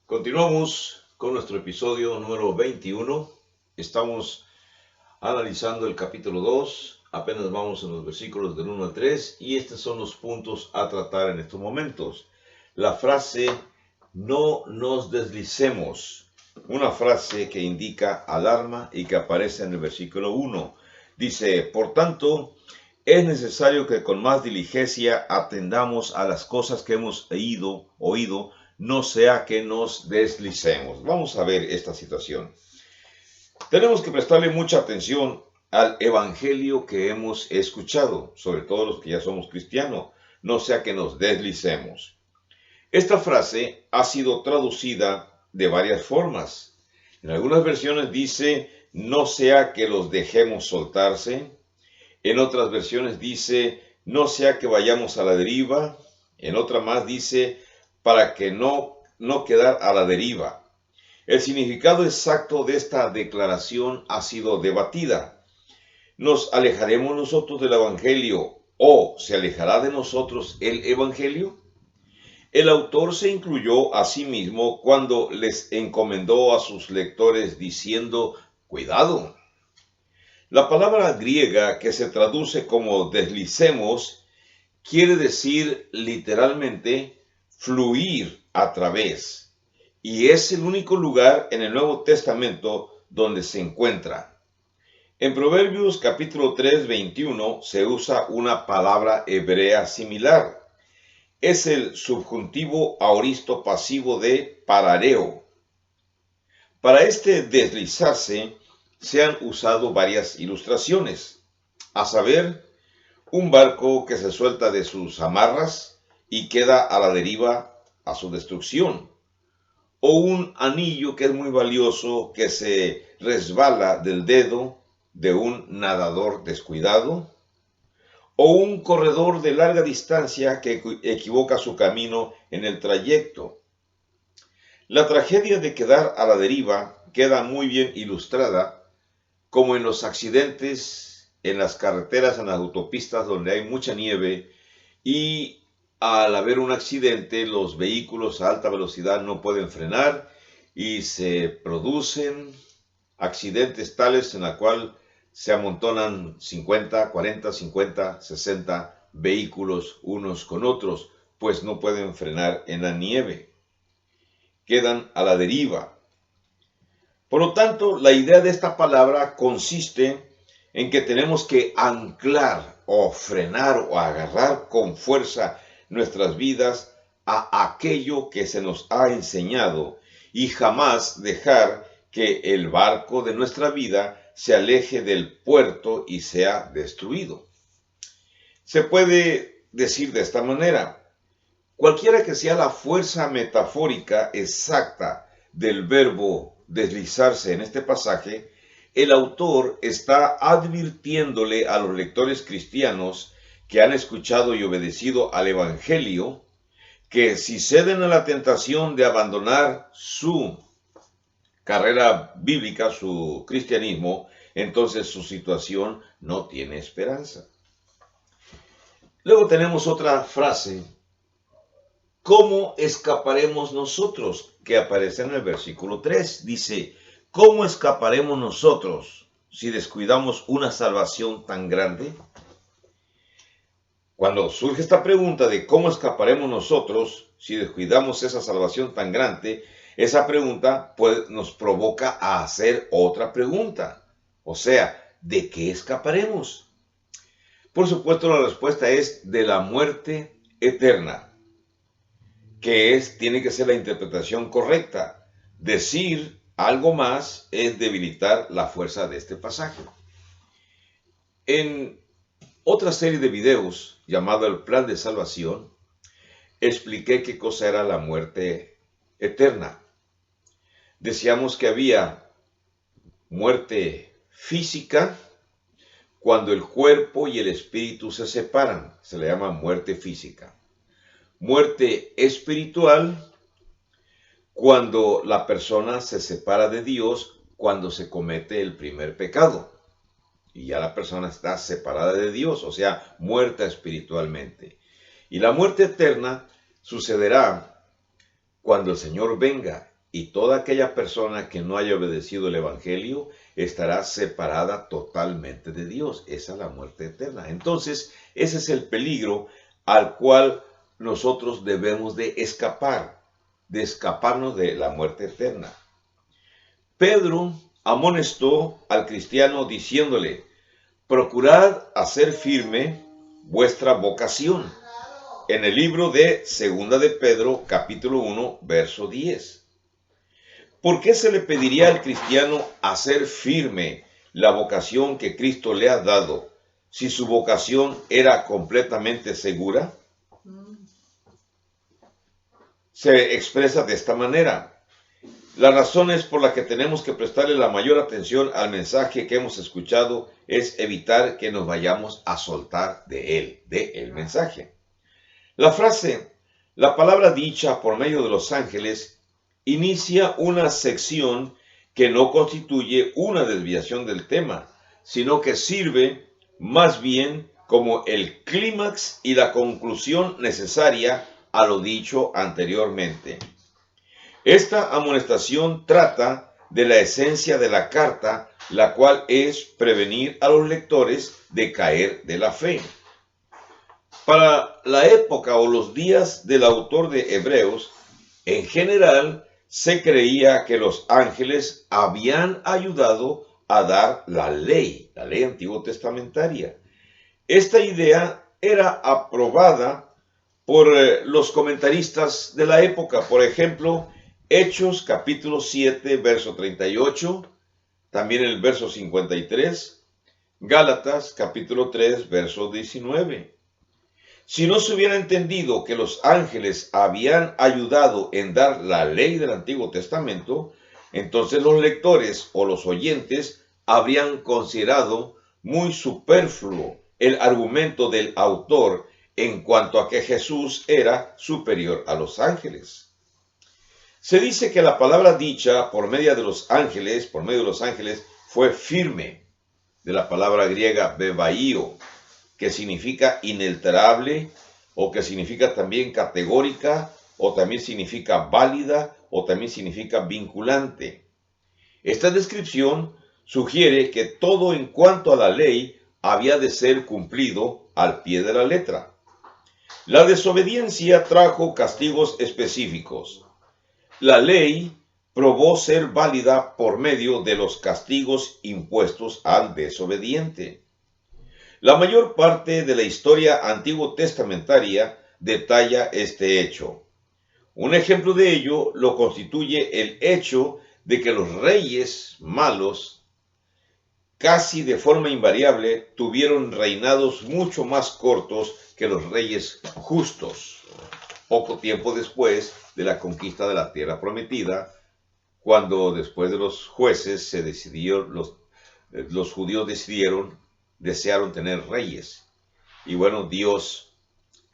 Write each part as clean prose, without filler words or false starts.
Continuamos con nuestro episodio número 21. Estamos analizando el capítulo 2. Apenas vamos en los versículos del 1 al 3 y estos son los puntos a tratar en estos momentos. La frase "no nos deslicemos", una frase que indica alarma y que aparece en el versículo 1. Dice: por tanto, es necesario que con más diligencia atendamos a las cosas que hemos oído, no sea que nos deslicemos. Vamos a ver esta situación. Tenemos que prestarle mucha atención al evangelio que hemos escuchado, sobre todo los que ya somos cristianos, no sea que nos deslicemos. Esta frase ha sido traducida de varias formas. En algunas versiones dice: no sea que los dejemos soltarse. En otras versiones dice: no sea que vayamos a la deriva. En otra más dice: para que no quedar a la deriva. El significado exacto de esta declaración ha sido debatida. ¿Nos alejaremos nosotros del Evangelio o se alejará de nosotros el Evangelio? El autor se incluyó a sí mismo cuando les encomendó a sus lectores diciendo: cuidado. La palabra griega que se traduce como deslicemos quiere decir literalmente fluir a través, y es el único lugar en el Nuevo Testamento donde se encuentra. En Proverbios capítulo 3, 21 se usa una palabra hebrea similar. Es el subjuntivo aoristo pasivo de parareo. Para este deslizarse se han usado varias ilustraciones, a saber, un barco que se suelta de sus amarras y queda a la deriva a su destrucción, o un anillo que es muy valioso que se resbala del dedo de un nadador descuidado, o un corredor de larga distancia que equivoca su camino en el trayecto. La tragedia de quedar a la deriva queda muy bien ilustrada como en los accidentes en las carreteras, en las autopistas donde hay mucha nieve, y al haber un accidente los vehículos a alta velocidad no pueden frenar y se producen accidentes tales en la cual se amontonan 50, 40, 50, 60 vehículos unos con otros, pues no pueden frenar en la nieve. Quedan a la deriva. Por lo tanto, la idea de esta palabra consiste en que tenemos que anclar o frenar o agarrar con fuerza nuestras vidas a aquello que se nos ha enseñado y jamás dejar que el barco de nuestra vida se aleje del puerto y sea destruido. Se puede decir de esta manera: cualquiera que sea la fuerza metafórica exacta del verbo deslizarse en este pasaje, el autor está advirtiéndole a los lectores cristianos que han escuchado y obedecido al Evangelio que si ceden a la tentación de abandonar su carrera bíblica, su cristianismo, entonces su situación no tiene esperanza. Luego tenemos otra frase: ¿cómo escaparemos nosotros?, que aparece en el versículo 3. Dice: ¿cómo escaparemos nosotros si descuidamos una salvación tan grande? Cuando surge esta pregunta de cómo escaparemos nosotros si descuidamos esa salvación tan grande, esa pregunta nos provoca a hacer otra pregunta. O sea, ¿de qué escaparemos? Por supuesto, la respuesta es de la muerte eterna, que tiene que ser la interpretación correcta. Decir algo más es debilitar la fuerza de este pasaje. En otra serie de videos llamado El Plan de Salvación, expliqué qué cosa era la muerte eterna. Decíamos que había muerte física cuando el cuerpo y el espíritu se separan, se le llama muerte física. Muerte espiritual cuando la persona se separa de Dios, cuando se comete el primer pecado y ya la persona está separada de Dios, o sea, muerta espiritualmente. Y la muerte eterna sucederá cuando el Señor venga y toda aquella persona que no haya obedecido el Evangelio estará separada totalmente de Dios. Esa es la muerte eterna. Entonces, ese es el peligro al cual nosotros debemos de escaparnos de la muerte eterna. Pedro amonestó al cristiano diciéndole: procurad hacer firme vuestra vocación. En el libro de Segunda de Pedro, capítulo 1, verso 10. ¿Por qué se le pediría al cristiano hacer firme la vocación que Cristo le ha dado si su vocación era completamente segura? Se expresa de esta manera: las razones por las que tenemos que prestarle la mayor atención al mensaje que hemos escuchado es evitar que nos vayamos a soltar de el mensaje. La frase, la palabra dicha por medio de los ángeles, inicia una sección que no constituye una desviación del tema, sino que sirve más bien como el clímax y la conclusión necesaria a lo dicho anteriormente. Esta amonestación trata de la esencia de la carta, la cual es prevenir a los lectores de caer de la fe. Para la época o los días del autor de Hebreos, en general se creía que los ángeles habían ayudado a dar la ley antiguo testamentaria. Esta idea era aprobada por los comentaristas de la época. Por ejemplo, Hechos capítulo 7, verso 38, también el verso 53, Gálatas capítulo 3, verso 19. Si no se hubiera entendido que los ángeles habían ayudado en dar la ley del Antiguo Testamento, entonces los lectores o los oyentes habrían considerado muy superfluo el argumento del autor en cuanto a que Jesús era superior a los ángeles. Se dice que la palabra dicha por medio de los ángeles, fue firme, de la palabra griega bebaío, que significa inalterable, o que significa también categórica, o también significa válida, o también significa vinculante. Esta descripción sugiere que todo en cuanto a la ley había de ser cumplido al pie de la letra. La desobediencia trajo castigos específicos. La ley probó ser válida por medio de los castigos impuestos al desobediente. La mayor parte de la historia antiguo testamentaria detalla este hecho. Un ejemplo de ello lo constituye el hecho de que los reyes malos, casi de forma invariable, tuvieron reinados mucho más cortos que los reyes justos, poco tiempo después de la conquista de la tierra prometida, cuando después de los jueces los judíos desearon tener reyes. Y bueno, Dios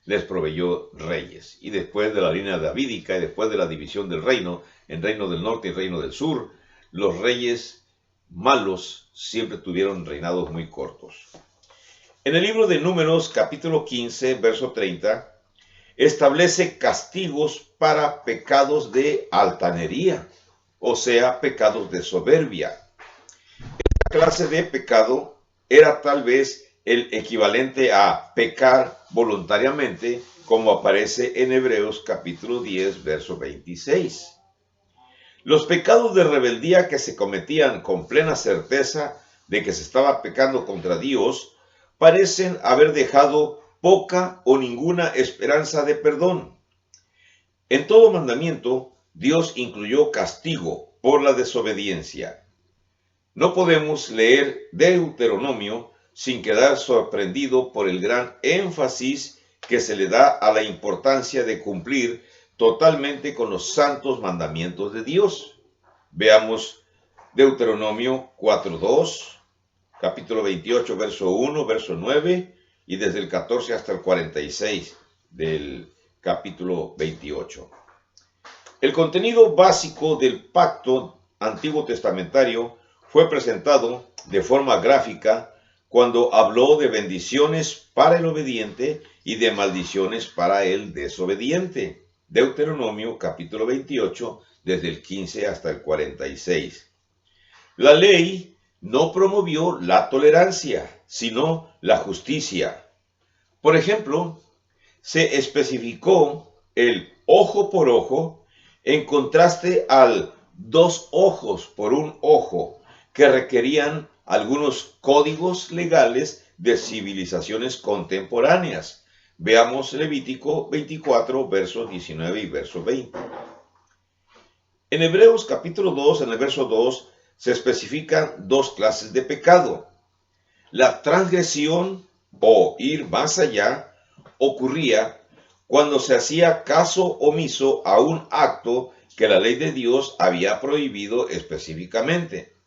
les proveyó reyes. Y después de la línea davídica y después de la división del reino, en reino del norte y reino del sur, los reyes malos siempre tuvieron reinados muy cortos. En el libro de Números, capítulo 15, verso 30, establece castigos para pecados de altanería, o sea, pecados de soberbia. Esta clase de pecado era tal vez el equivalente a pecar voluntariamente, como aparece en Hebreos capítulo 10, verso 26. Los pecados de rebeldía que se cometían con plena certeza de que se estaba pecando contra Dios parecen haber dejado poca o ninguna esperanza de perdón. En todo mandamiento, Dios incluyó castigo por la desobediencia. No podemos leer Deuteronomio sin quedar sorprendido por el gran énfasis que se le da a la importancia de cumplir totalmente con los santos mandamientos de Dios. Veamos Deuteronomio 4:2, capítulo 28, verso 1, verso 9, y desde el 14 hasta el 46 del capítulo 28. El contenido básico del pacto antiguo testamentario fue presentado de forma gráfica cuando habló de bendiciones para el obediente y de maldiciones para el desobediente. Deuteronomio capítulo 28, desde el 15 hasta el 46. La ley no promovió la tolerancia, sino la justicia. Por ejemplo, se especificó el ojo por ojo en contraste al 2 ojos por 1 ojo, que requerían algunos códigos legales de civilizaciones contemporáneas. Veamos Levítico 24, versos 19 y verso 20. En Hebreos capítulo 2, en el verso 2, se especifican 2 clases de pecado. La transgresión o ir más allá ocurría cuando se hacía caso omiso a un acto que la ley de Dios había prohibido específicamente.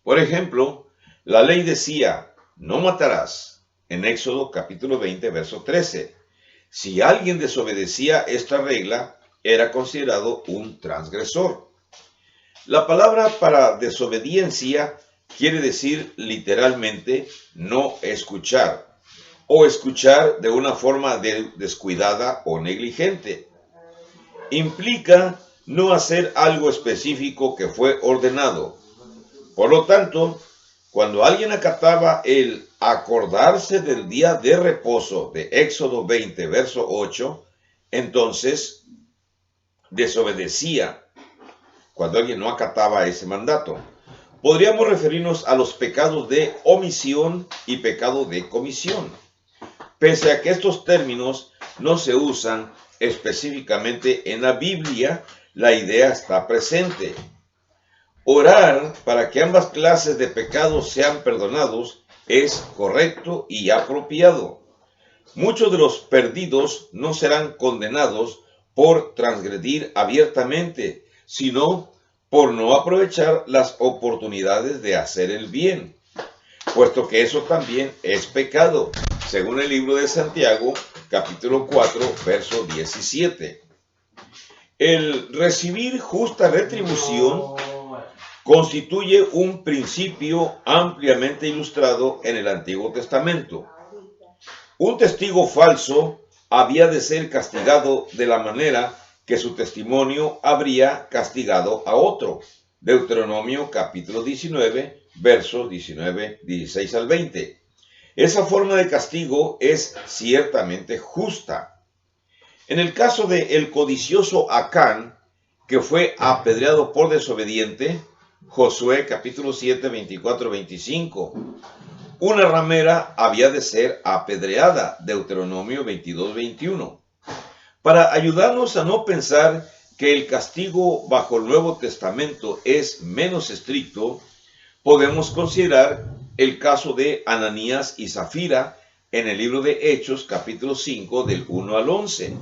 Por ejemplo, la ley decía, no matarás, en Éxodo capítulo 20, verso 13. Si alguien desobedecía esta regla, era considerado un transgresor. La palabra para desobediencia quiere decir literalmente no escuchar, o escuchar de una forma descuidada o negligente. Implica no hacer algo específico que fue ordenado. Por lo tanto, cuando alguien acataba el acordarse del día de reposo de Éxodo 20, verso 8, entonces desobedecía. Cuando alguien no acataba ese mandato, podríamos referirnos a los pecados de omisión y pecado de comisión. Pese a que estos términos no se usan específicamente en la Biblia, la idea está presente. Orar para que ambas clases de pecados sean perdonados es correcto y apropiado. Muchos de los perdidos no serán condenados por transgredir abiertamente, sino por no aprovechar las oportunidades de hacer el bien, puesto que eso también es pecado, según el libro de Santiago, capítulo 4, verso 17. El recibir justa retribución constituye un principio ampliamente ilustrado en el Antiguo Testamento. Un testigo falso había de ser castigado de la manera que su testimonio habría castigado a otro. Deuteronomio capítulo 19, versos 16 al 20. Esa forma de castigo es ciertamente justa. En el caso de el codicioso Acán, que fue apedreado por desobediente, Josué capítulo 7, 24, 25. Una ramera había de ser apedreada, Deuteronomio 22, 21. Para ayudarnos a no pensar que el castigo bajo el Nuevo Testamento es menos estricto, podemos considerar el caso de Ananías y Zafira en el libro de Hechos, capítulo 5, del 1 al 11.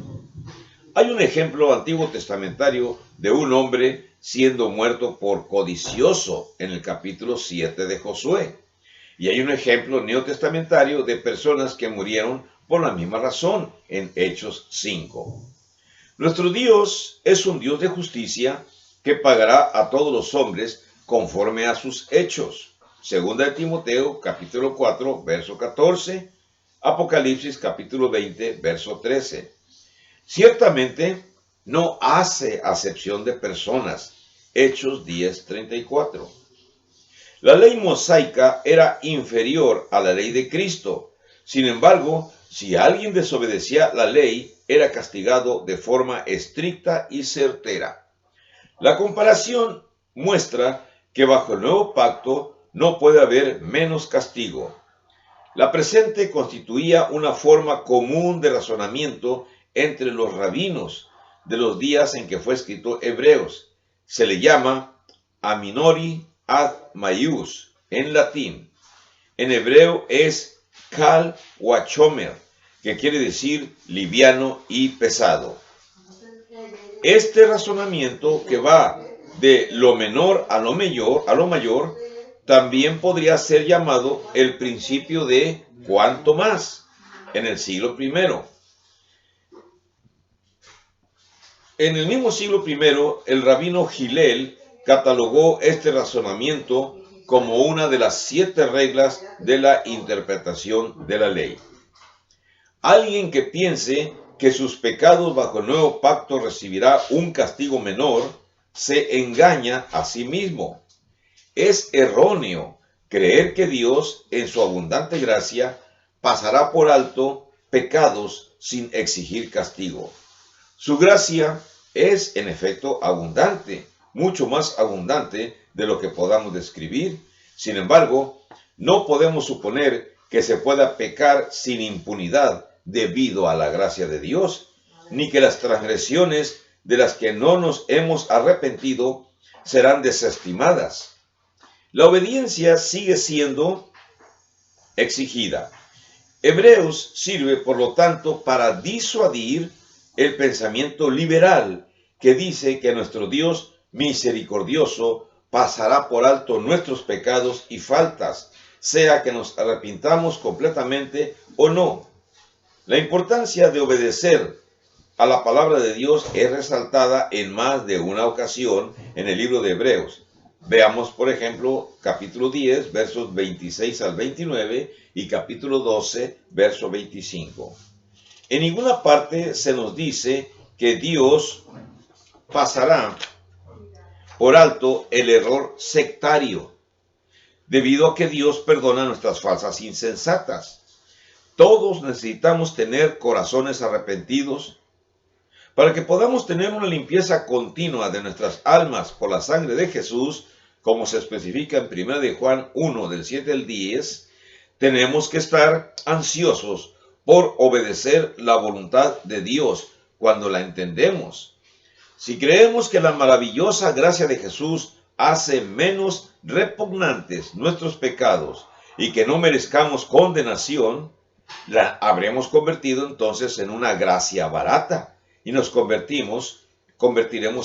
Hay un ejemplo antiguo testamentario de un hombre siendo muerto por codicioso en el capítulo 7 de Josué. Y hay un ejemplo neotestamentario de personas que murieron por la misma razón en Hechos 5. Nuestro Dios es un Dios de justicia que pagará a todos los hombres conforme a sus hechos. Segunda de Timoteo, capítulo 4, verso 14. Apocalipsis, capítulo 20, verso 13. Ciertamente no hace acepción de personas. Hechos 10, 34. La ley mosaica era inferior a la ley de Cristo. Sin embargo, si alguien desobedecía la ley, era castigado de forma estricta y certera. La comparación muestra que bajo el nuevo pacto no puede haber menos castigo. La presente constituía una forma común de razonamiento entre los rabinos de los días en que fue escrito Hebreos. Se le llama a minori ad maius en latín. En hebreo es kal wachomer, que quiere decir liviano y pesado. Este razonamiento que va de lo menor a lo mayor, también podría ser llamado el principio de cuanto más en el siglo I. En el mismo siglo I, el rabino Hillel catalogó este razonamiento como una de las 7 reglas de la interpretación de la ley. Alguien que piense que sus pecados bajo el nuevo pacto recibirá un castigo menor, se engaña a sí mismo. Es erróneo creer que Dios, en su abundante gracia, pasará por alto pecados sin exigir castigo. Su gracia es, en efecto, abundante, mucho más abundante de lo que podamos describir. Sin embargo, no podemos suponer que se pueda pecar sin impunidad debido a la gracia de Dios, ni que las transgresiones de las que no nos hemos arrepentido serán desestimadas. La obediencia sigue siendo exigida. Hebreos sirve, por lo tanto, para disuadir el pensamiento liberal que dice que nuestro Dios misericordioso pasará por alto nuestros pecados y faltas, sea que nos arrepintamos completamente o no. La importancia de obedecer a la palabra de Dios es resaltada en más de una ocasión en el libro de Hebreos. Veamos, por ejemplo, capítulo 10, versos 26 al 29 y capítulo 12, verso 25. En ninguna parte se nos dice que Dios pasará por alto el error sectario, debido a que Dios perdona nuestras falsas insensatas. Todos necesitamos tener corazones arrepentidos para que podamos tener una limpieza continua de nuestras almas por la sangre de Jesús, como se especifica en 1 de Juan 1, del 7 al 10, tenemos que estar ansiosos por obedecer la voluntad de Dios cuando la entendemos. Si creemos que la maravillosa gracia de Jesús hace menos repugnantes nuestros pecados y que no merezcamos condenación, la habremos convertido entonces en una gracia barata y nos convertiremos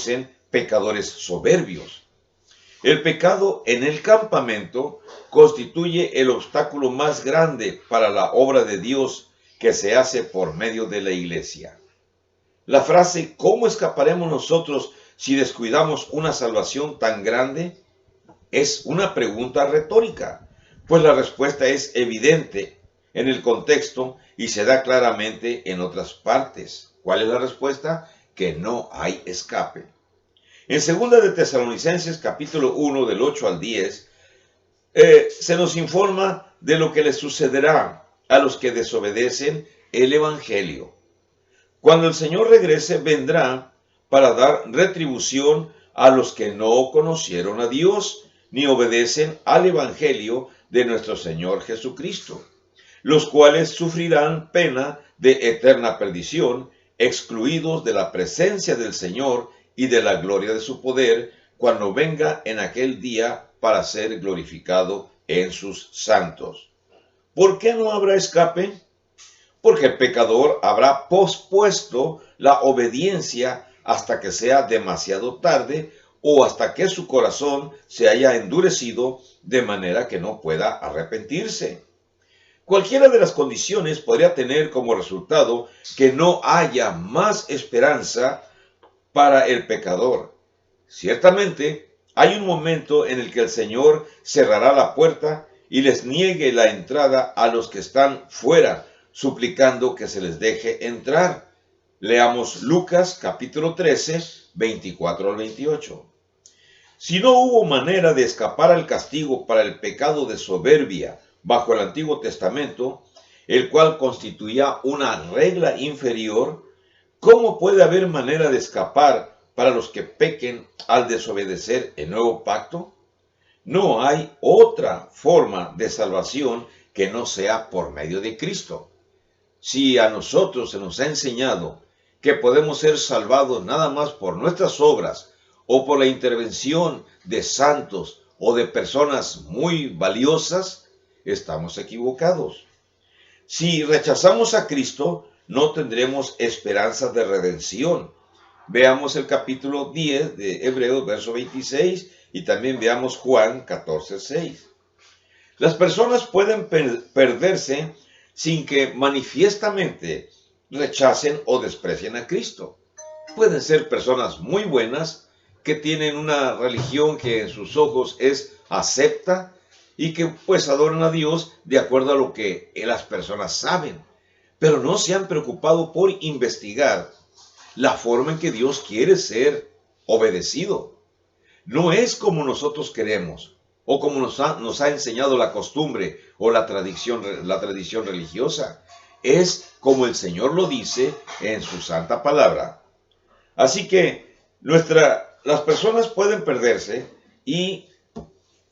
en pecadores soberbios. El pecado en el campamento constituye el obstáculo más grande para la obra de Dios que se hace por medio de la iglesia. La frase ¿cómo escaparemos nosotros si descuidamos una salvación tan grande? Es una pregunta retórica, pues la respuesta es evidente en el contexto y se da claramente en otras partes. ¿Cuál es la respuesta? Que no hay escape. En 2 de Tesalonicenses capítulo 1 del 8 al 10 se nos informa de lo que les sucederá a los que desobedecen el Evangelio. Cuando el Señor regrese, vendrá para dar retribución a los que no conocieron a Dios ni obedecen al Evangelio de nuestro Señor Jesucristo, los cuales sufrirán pena de eterna perdición, excluidos de la presencia del Señor y de la gloria de su poder, cuando venga en aquel día para ser glorificado en sus santos. ¿Por qué no habrá escape? Porque el pecador habrá pospuesto la obediencia hasta que sea demasiado tarde o hasta que su corazón se haya endurecido de manera que no pueda arrepentirse. Cualquiera de las condiciones podría tener como resultado que no haya más esperanza para el pecador. Ciertamente, hay un momento en el que el Señor cerrará la puerta y les niegue la entrada a los que están fuera, suplicando que se les deje entrar. Leamos Lucas capítulo 13, 24 al 28. Si no hubo manera de escapar al castigo para el pecado de soberbia bajo el Antiguo Testamento, el cual constituía una regla inferior, ¿cómo puede haber manera de escapar para los que pequen al desobedecer el nuevo pacto? No hay otra forma de salvación que no sea por medio de Cristo. Si a nosotros se nos ha enseñado que podemos ser salvados nada más por nuestras obras o por la intervención de santos o de personas muy valiosas, estamos equivocados. Si rechazamos a Cristo, no tendremos esperanza de redención. Veamos el capítulo 10 de Hebreos, verso 26, y también veamos Juan 14, 6. Las personas pueden perderse sin que manifiestamente rechacen o desprecien a Cristo. Pueden ser personas muy buenas que tienen una religión que en sus ojos es acepta y que pues adoran a Dios de acuerdo a lo que las personas saben. pero no se han preocupado por investigar la forma en que Dios quiere ser obedecido. No es como nosotros queremos, o como nos ha enseñado la costumbre o la tradición religiosa. Es como el Señor lo dice en su santa palabra. Así que las personas pueden perderse y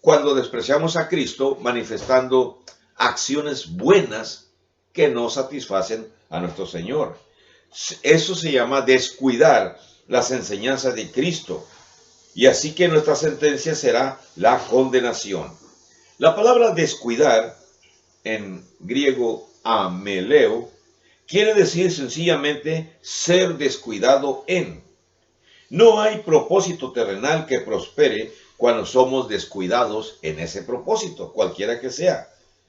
cuando despreciamos a Cristo manifestando acciones buenas que no satisfacen a nuestro Señor. Eso se llama descuidar las enseñanzas de Cristo. Y así que nuestra sentencia será la condenación. La palabra descuidar, en griego ameleo, quiere decir sencillamente ser descuidado en. No hay propósito terrenal que prospere cuando somos descuidados en ese propósito, cualquiera que sea.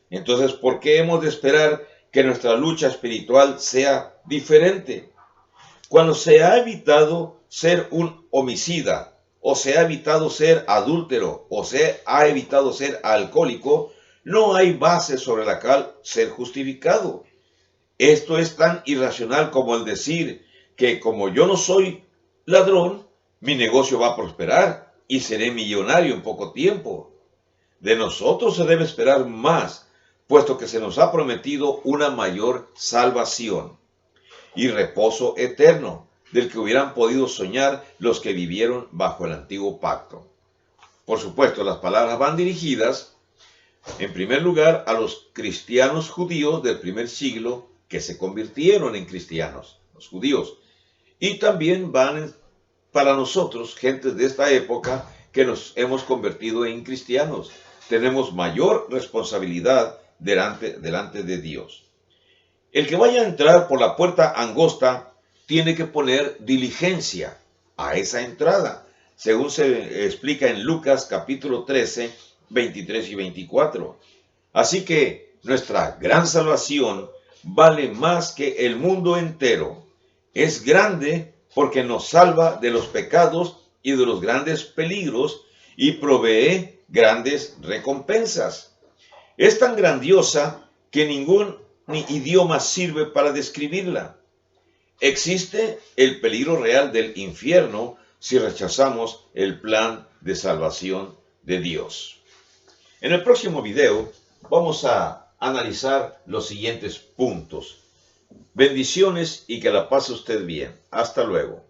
Entonces, ¿por qué hemos de esperar que nuestra lucha espiritual sea diferente? Cuando se ha evitado ser un homicida, o se ha evitado ser adúltero, o se ha evitado ser alcohólico, no hay base sobre la cual ser justificado. Esto es tan irracional como el decir que como yo no soy ladrón, mi negocio va a prosperar y seré millonario en poco tiempo. De nosotros se debe esperar más, puesto que se nos ha prometido una mayor salvación y reposo eterno, del que hubieran podido soñar los que vivieron bajo el antiguo pacto. Por supuesto, las palabras van dirigidas, en primer lugar, a los cristianos judíos del primer siglo que se convirtieron en cristianos, los judíos, y también van para nosotros, gentes de esta época, que nos hemos convertido en cristianos. Tenemos mayor responsabilidad delante de Dios. El que vaya a entrar por la puerta angosta tiene que poner diligencia a esa entrada, según se explica en Lucas capítulo 13, 23 y 24. Así que nuestra gran salvación vale más que el mundo entero. Es grande porque nos salva de los pecados y de los grandes peligros y provee grandes recompensas. Es tan grandiosa que ningún idioma sirve para describirla. Existe el peligro real del infierno si rechazamos el plan de salvación de Dios. En el próximo video vamos a analizar los siguientes puntos. Bendiciones y que la pase usted bien. Hasta luego.